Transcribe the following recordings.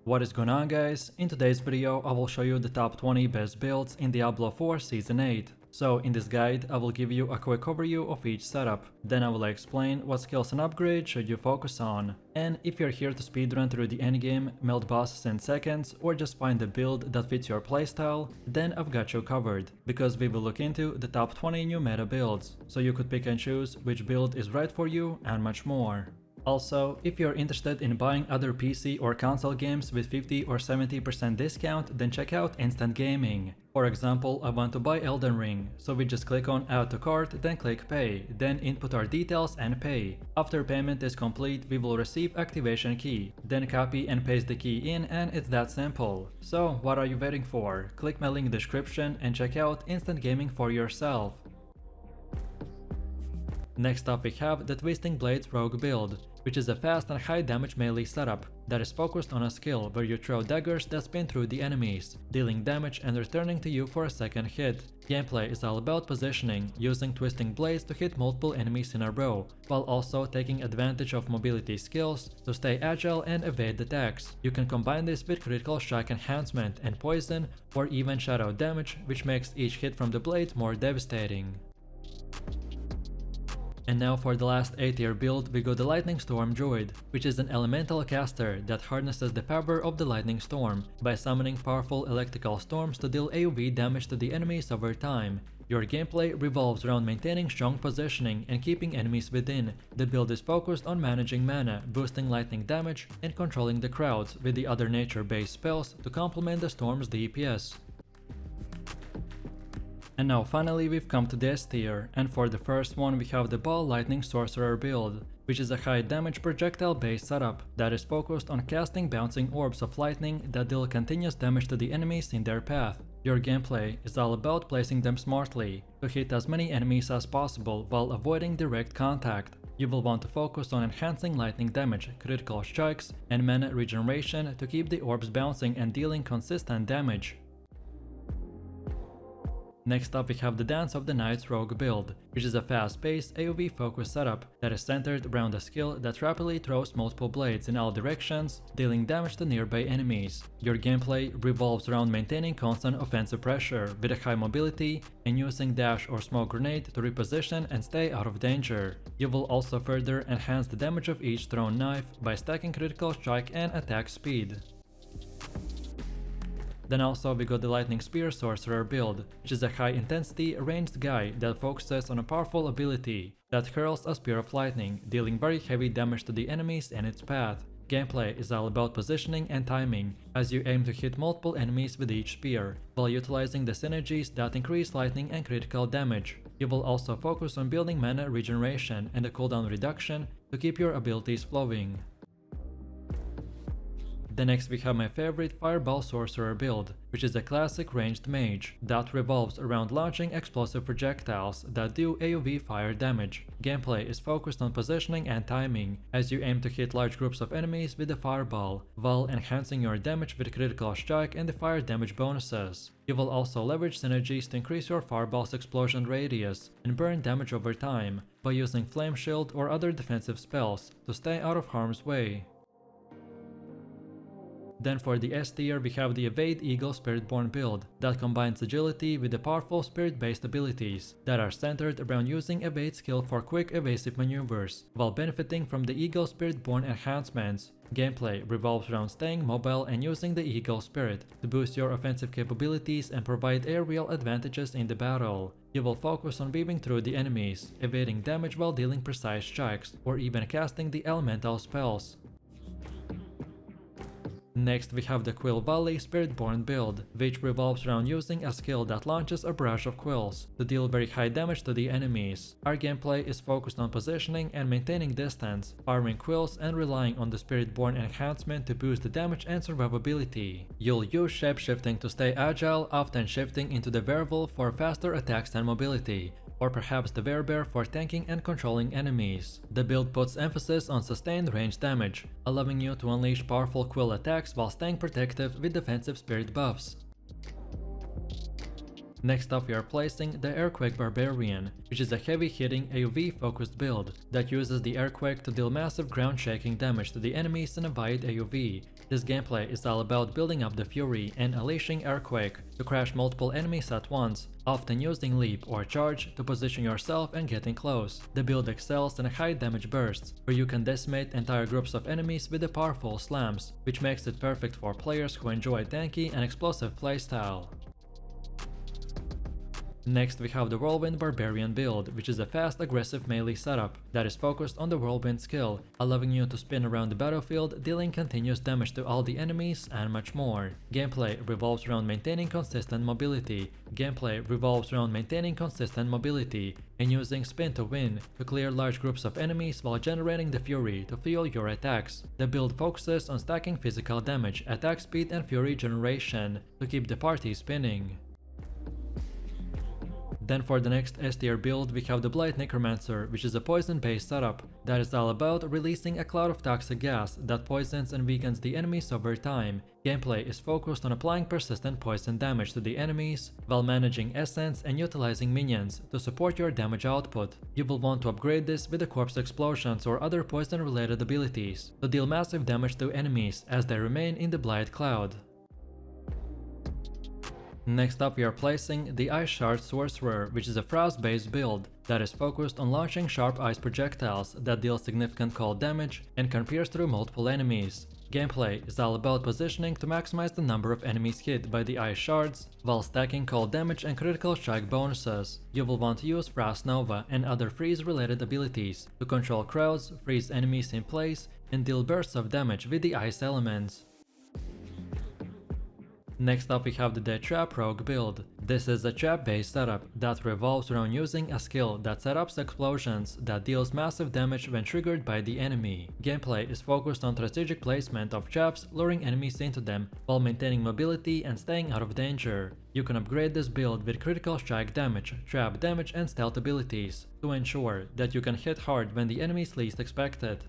What is going on, guys? In today's video I will show you the top 20 best builds in Diablo 4 Season 8. So in this guide I will give you a quick overview of each setup, then I will explain what skills and upgrades should you focus on. And if you're here to speedrun through the endgame, melt bosses in seconds, or just find a build that fits your playstyle, then I've got you covered, because we will look into the top 20 new meta builds, so you could pick and choose which build is right for you and much more. Also, if you're interested in buying other PC or console games with 50 or 70% discount, then check out Instant Gaming. For example, I want to buy Elden Ring, so we just click on Add to Cart, then click Pay, then input our details and pay. After payment is complete, we will receive activation key, then copy and paste the key in, and it's that simple. So what are you waiting for? Click my link description and check out Instant Gaming for yourself. Next up we have the Twisting Blades Rogue build, which is a fast and high damage melee setup that is focused on a skill where you throw daggers that spin through the enemies, dealing damage and returning to you for a second hit. Gameplay is all about positioning, using twisting blades to hit multiple enemies in a row, while also taking advantage of mobility skills to stay agile and evade attacks. You can combine this with critical strike enhancement and poison, or even shadow damage, which makes each hit from the blades more devastating. And now for the last A-tier build we go the Lightning Storm Druid, which is an elemental caster that harnesses the power of the lightning storm by summoning powerful electrical storms to deal AoE damage to the enemies over time. Your gameplay revolves around maintaining strong positioning and keeping enemies within. The build is focused on managing mana, boosting lightning damage, and controlling the crowds with the other nature-based spells to complement the storm's DPS. And now finally we've come to the S tier, and for the first one we have the Ball Lightning Sorcerer build, which is a high damage projectile based setup that is focused on casting bouncing orbs of lightning that deal continuous damage to the enemies in their path. Your gameplay is all about placing them smartly to hit as many enemies as possible while avoiding direct contact. You will want to focus on enhancing lightning damage, critical strikes, and mana regeneration to keep the orbs bouncing and dealing consistent damage. Next up we have the Dance of the Knights Rogue build, which is a fast-paced AoE focused setup that is centered around a skill that rapidly throws multiple blades in all directions, dealing damage to nearby enemies. Your gameplay revolves around maintaining constant offensive pressure with a high mobility and using dash or smoke grenade to reposition and stay out of danger. You will also further enhance the damage of each thrown knife by stacking critical strike and attack speed. Then also we got the Lightning Spear Sorcerer build, which is a high intensity ranged guy that focuses on a powerful ability that hurls a spear of lightning, dealing very heavy damage to the enemies in its path. Gameplay is all about positioning and timing, as you aim to hit multiple enemies with each spear, while utilizing the synergies that increase lightning and critical damage. You will also focus on building mana regeneration and a cooldown reduction to keep your abilities flowing. Then next we have my favorite Fireball Sorcerer build, which is a classic ranged mage that revolves around launching explosive projectiles that do AoE fire damage. Gameplay is focused on positioning and timing, as you aim to hit large groups of enemies with the fireball, while enhancing your damage with critical strike and the fire damage bonuses. You will also leverage synergies to increase your fireball's explosion radius and burn damage over time by using Flame Shield or other defensive spells to stay out of harm's way. Then for the S tier we have the Evade Eagle Spiritborn build that combines agility with the powerful spirit-based abilities that are centered around using Evade skill for quick evasive maneuvers, while benefiting from the Eagle Spiritborn enhancements. Gameplay revolves around staying mobile and using the Eagle Spirit to boost your offensive capabilities and provide aerial advantages in the battle. You will focus on weaving through the enemies, evading damage while dealing precise strikes, or even casting the elemental spells. Next we have the Quill Volley Spiritborn build, which revolves around using a skill that launches a barrage of quills to deal very high damage to the enemies. Our gameplay is focused on positioning and maintaining distance, firing quills and relying on the Spiritborn enhancement to boost the damage and survivability. You'll use shapeshifting to stay agile, often shifting into the werewolf for faster attacks and mobility, or perhaps the werebear for tanking and controlling enemies. The build puts emphasis on sustained range damage, allowing you to unleash powerful quill attacks while staying protective with defensive spirit buffs. Next up we are placing the Earthquake Barbarian, which is a heavy-hitting AoE-focused build that uses the Earthquake to deal massive ground-shaking damage to the enemies in a wide AoE. This gameplay is all about building up the fury and unleashing Earthquake to crash multiple enemies at once, often using leap or charge to position yourself and getting close. The build excels in high damage bursts, where you can decimate entire groups of enemies with the powerful slams, which makes it perfect for players who enjoy tanky and explosive playstyle. Next we have the Whirlwind Barbarian build, which is a fast aggressive melee setup that is focused on the Whirlwind skill, allowing you to spin around the battlefield, dealing continuous damage to all the enemies and much more. Gameplay revolves around maintaining consistent mobility. And using spin to win, to clear large groups of enemies while generating the fury to fuel your attacks. The build focuses on stacking physical damage, attack speed and fury generation to keep the party spinning. Then for the next S tier build we have the Blight Necromancer, which is a poison based setup that is all about releasing a cloud of toxic gas that poisons and weakens the enemies over time. Gameplay is focused on applying persistent poison damage to the enemies while managing essence and utilizing minions to support your damage output. You will want to upgrade this with the corpse explosions or other poison related abilities to deal massive damage to enemies as they remain in the Blight cloud. Next up we are placing the Ice Shard Sorcerer, which is a frost based build that is focused on launching sharp ice projectiles that deal significant cold damage and can pierce through multiple enemies. Gameplay is all about positioning to maximize the number of enemies hit by the ice shards while stacking cold damage and critical strike bonuses. You will want to use Frost Nova and other freeze related abilities to control crowds, freeze enemies in place and deal bursts of damage with the ice elements. Next up we have the Dead Trap Rogue build. This is a trap based setup that revolves around using a skill that setups explosions that deals massive damage when triggered by the enemy. Gameplay is focused on strategic placement of traps, luring enemies into them while maintaining mobility and staying out of danger. You can upgrade this build with critical strike damage, trap damage and stealth abilities to ensure that you can hit hard when the enemy is least expected.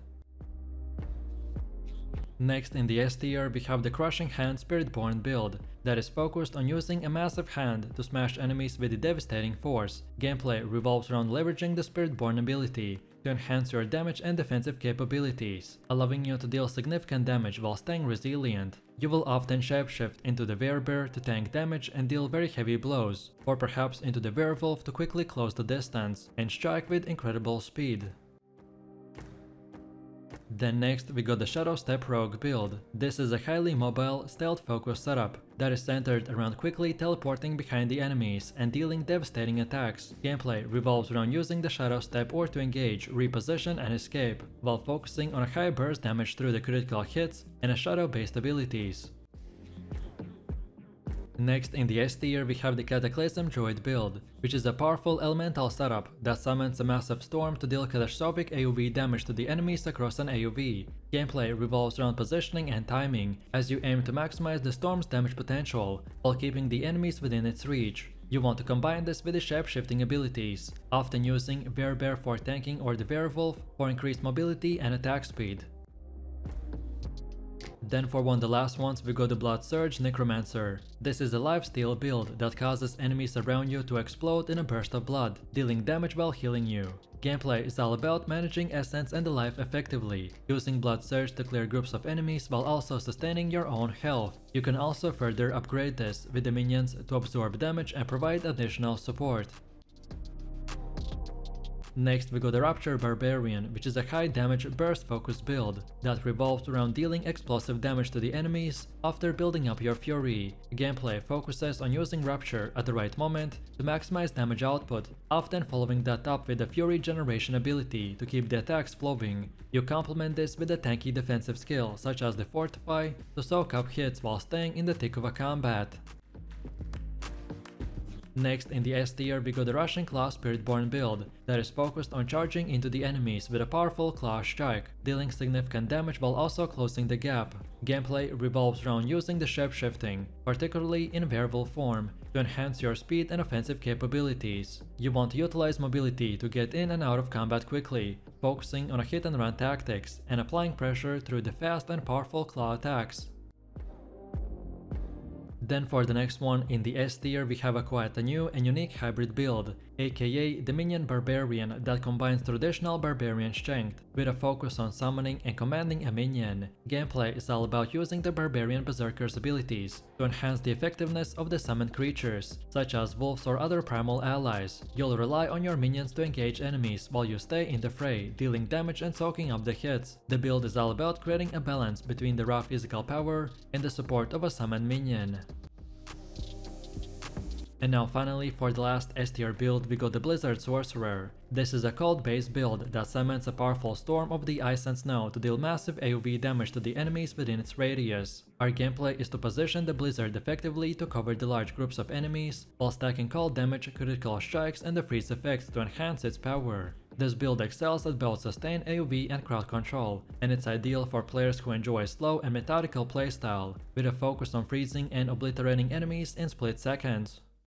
Next in the S tier we have the Crushing Hand Spiritborn build that is focused on using a massive hand to smash enemies with a devastating force. Gameplay revolves around leveraging the Spiritborn ability to enhance your damage and defensive capabilities, allowing you to deal significant damage while staying resilient. You will often shapeshift into the Werebear to tank damage and deal very heavy blows, or perhaps into the Werewolf to quickly close the distance and strike with incredible speed. Then next we got the Shadow Step Rogue build. This is a highly mobile, stealth-focused setup that is centered around quickly teleporting behind the enemies and dealing devastating attacks. Gameplay revolves around using the Shadow Step or to engage, reposition and escape, while focusing on a high burst damage through the critical hits and shadow-based abilities. Next in the S tier we have the Cataclysm druid build, which is a powerful elemental setup that summons a massive storm to deal catastrophic AoE damage to the enemies across an AoE. Gameplay revolves around positioning and timing as you aim to maximize the storm's damage potential while keeping the enemies within its reach. You want to combine this with the shape-shifting abilities, often using Werebear for tanking or the Werewolf for increased mobility and attack speed. Then for one of the last ones we got the Blood Surge Necromancer. This is a lifesteal build that causes enemies around you to explode in a burst of blood, dealing damage while healing you. Gameplay is all about managing essence and the life effectively, using Blood Surge to clear groups of enemies while also sustaining your own health. You can also further upgrade this with the minions to absorb damage and provide additional support. Next we got the Rupture Barbarian, which is a high damage burst focused build that revolves around dealing explosive damage to the enemies after building up your fury. Gameplay focuses on using Rupture at the right moment to maximize damage output, often following that up with the fury generation ability to keep the attacks flowing. You complement this with a tanky defensive skill such as the Fortify to soak up hits while staying in the thick of a combat. Next in the S tier we got the Rushing Claw Spiritborn build that is focused on charging into the enemies with a powerful claw strike, dealing significant damage while also closing the gap. Gameplay revolves around using the shape-shifting, particularly in werewolf form, to enhance your speed and offensive capabilities. You want to utilize mobility to get in and out of combat quickly, focusing on a hit and run tactics and applying pressure through the fast and powerful claw attacks. Then for the next one in the S tier we have a quite a new and unique hybrid build. aka the Minion barbarian that combines traditional barbarian strength with a focus on summoning and commanding a minion. Gameplay is all about using the barbarian berserker's abilities to enhance the effectiveness of the summoned creatures, such as wolves or other primal allies. You'll rely on your minions to engage enemies while you stay in the fray, dealing damage and soaking up the hits. The build is all about creating a balance between the raw physical power and the support of a summoned minion. And now finally, for the last S tier build, we got the Blizzard Sorcerer. This is a cold based build that summons a powerful storm of the ice and snow to deal massive AoE damage to the enemies within its radius. Our gameplay is to position the Blizzard effectively to cover the large groups of enemies, while stacking cold damage, critical strikes and the freeze effects to enhance its power. This build excels at both sustained AoE and crowd control, and it's ideal for players who enjoy a slow and methodical playstyle, with a focus on freezing and obliterating enemies in split seconds.